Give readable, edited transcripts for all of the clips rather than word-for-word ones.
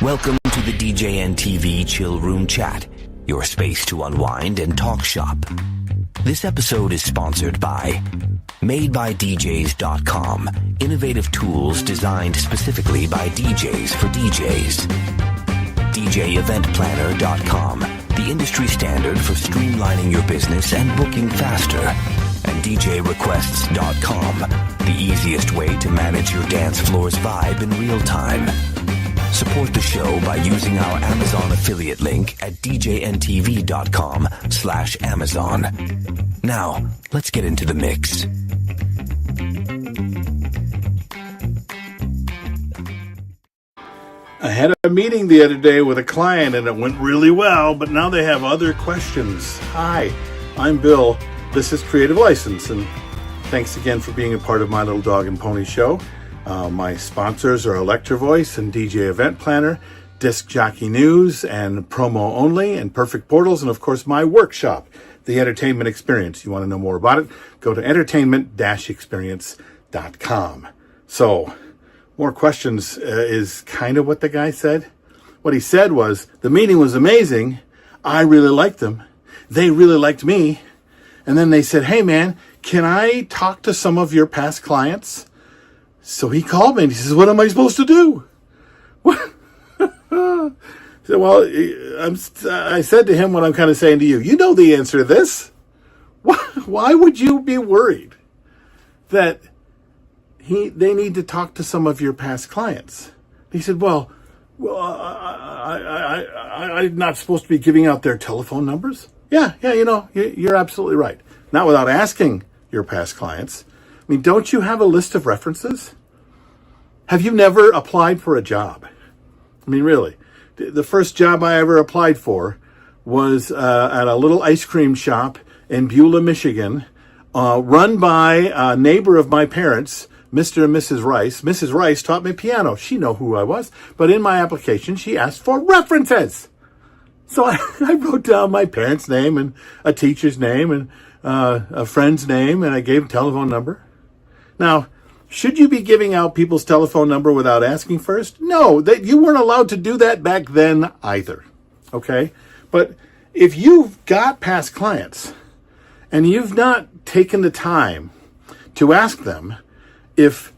Welcome to the DJN TV Chill Room Chat, your space to unwind and talk shop. This episode is sponsored by MadeByDJs.com, innovative tools designed specifically by DJs for DJs. DJEventPlanner.com, the industry standard for streamlining your business and booking faster. And DJRequests.com, the easiest way to manage your dance floor's vibe in real time. Support the show by using our Amazon affiliate link at djntv.com/Amazon. Now, let's get into the mix. I had a meeting the other day with a client and it went really well, but now they have other questions. Hi, I'm Bill. This is Creative License, and thanks again for being a part of my little dog and pony show. My sponsors are Electro Voice and DJ Event Planner, Disc Jockey News and Promo Only, and Perfect Portals, and of course my workshop, The Entertainment Experience. You want to know more about it? Go to entertainment-experience.com. So, more questions is kind of what the guy said. What he said was, the meeting was amazing. I really liked them. They really liked me. And then they said, hey man, can I talk to some of your past clients? So he called me and he says, what am I supposed to do? What? I said, well, I said to him what I'm kind of saying to you. You know the answer to this. Why would you be worried that they need to talk to some of your past clients? He said, well, I'm not supposed to be giving out their telephone numbers. Yeah, you know, you're absolutely right. Not without asking your past clients. I mean, don't you have a list of references? Have you never applied for a job? I mean, really. The first job I ever applied for was at a little ice cream shop in Beulah, Michigan, run by a neighbor of my parents, Mr. and Mrs. Rice. Mrs. Rice taught me piano. She knew who I was. But in my application, she asked for references. So I wrote down my parents' name and a teacher's name and a friend's name, and I gave a telephone number. Now, should you be giving out people's telephone number without asking first? No, you weren't allowed to do that back then either, okay? But if you've got past clients and you've not taken the time to ask them if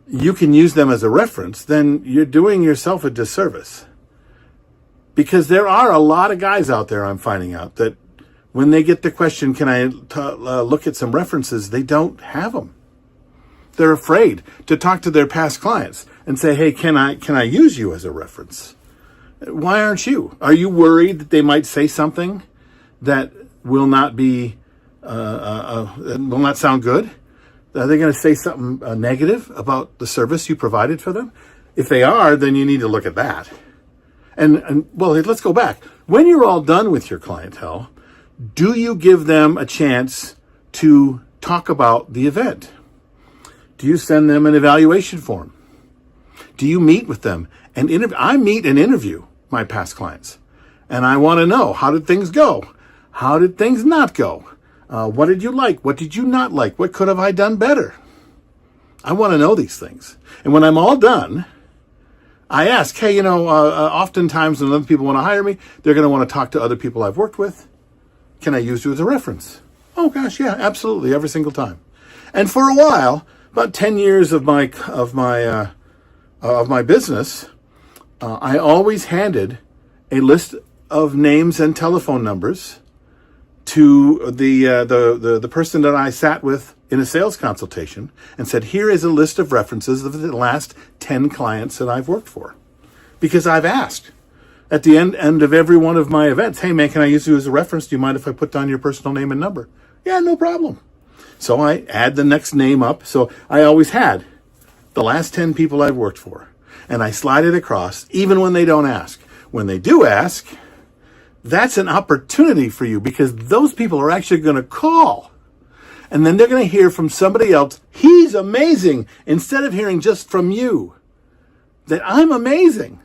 you can use them as a reference, then you're doing yourself a disservice. Because there are a lot of guys out there, I'm finding out, that when they get the question, can I look at some references, they don't have them. They're afraid to talk to their past clients and say, hey, can I use you as a reference? Why aren't you? Are you worried that they might say something that will not be, will not sound good? Are they going to say something negative about the service you provided for them? If they are, then you need to look at that. And well, let's go back. When you're all done with your clientele, do you give them a chance to talk about the event? Do you send them an evaluation form? Do you meet with them and interview? I meet and interview my past clients, and I want to know, how did things go? How did things not go? What did you like? What did you not like? What could have I done better? I want to know these things. And when I'm all done, I ask, hey, you know, oftentimes when other people want to hire me, they're going to want to talk to other people I've worked with. Can I use you as a reference? Oh gosh, yeah, absolutely, every single time. And for a while, about 10 years of my business, I always handed a list of names and telephone numbers to the person that I sat with in a sales consultation and said, here is a list of references of the last 10 clients that I've worked for. Because I've asked at the end of every one of my events, hey man, can I use you as a reference? Do you mind if I put down your personal name and number? Yeah, no problem. So I add the next name up. So I always had the last 10 people I've worked for. And I slide it across, even when they don't ask. When they do ask, that's an opportunity for you, because those people are actually going to call. And then they're going to hear from somebody else, he's amazing, instead of hearing just from you that I'm amazing.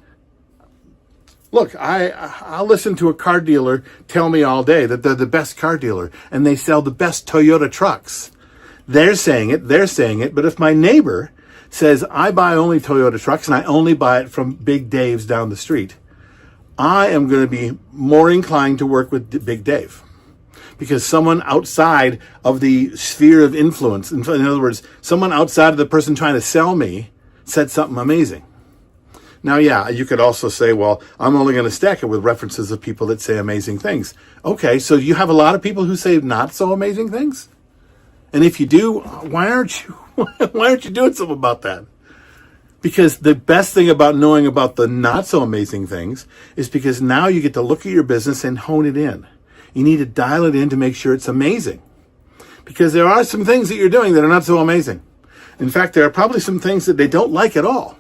Look, I'll listen to a car dealer tell me all day that they're the best car dealer and they sell the best Toyota trucks. They're saying it, but if my neighbor says, I buy only Toyota trucks and I only buy it from Big Dave's down the street, I am going to be more inclined to work with Big Dave. Because someone outside of the sphere of influence, in other words, someone outside of the person trying to sell me, said something amazing. Now, yeah, you could also say, well, I'm only going to stack it with references of people that say amazing things. Okay, so you have a lot of people who say not so amazing things? And if you do, why aren't you doing something about that? Because the best thing about knowing about the not so amazing things is because now you get to look at your business and hone it in. You need to dial it in to make sure it's amazing. Because there are some things that you're doing that are not so amazing. In fact, there are probably some things that they don't like at all.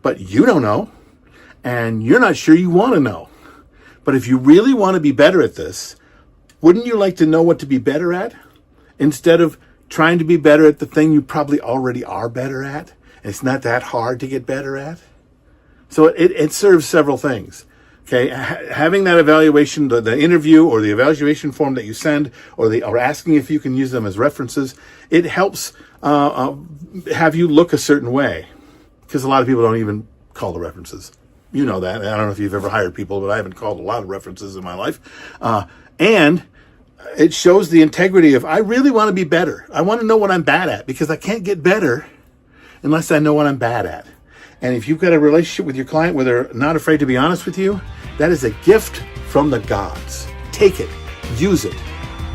But you don't know, and you're not sure you want to know. But if you really want to be better at this, wouldn't you like to know what to be better at? Instead of trying to be better at the thing you probably already are better at. It's not that hard to get better at. So it serves several things. Okay, having that evaluation, the interview or the evaluation form that you send, or asking if you can use them as references, it helps have you look a certain way. Because a lot of people don't even call the references. You know that. I don't know if you've ever hired people, but I haven't called a lot of references in my life. And it shows the integrity of, I really want to be better. I want to know what I'm bad at, because I can't get better unless I know what I'm bad at. And if you've got a relationship with your client where they're not afraid to be honest with you, that is a gift from the gods. Take it. Use it.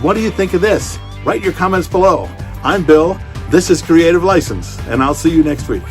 What do you think of this? Write your comments below. I'm Bill. This is Creative License, and I'll see you next week.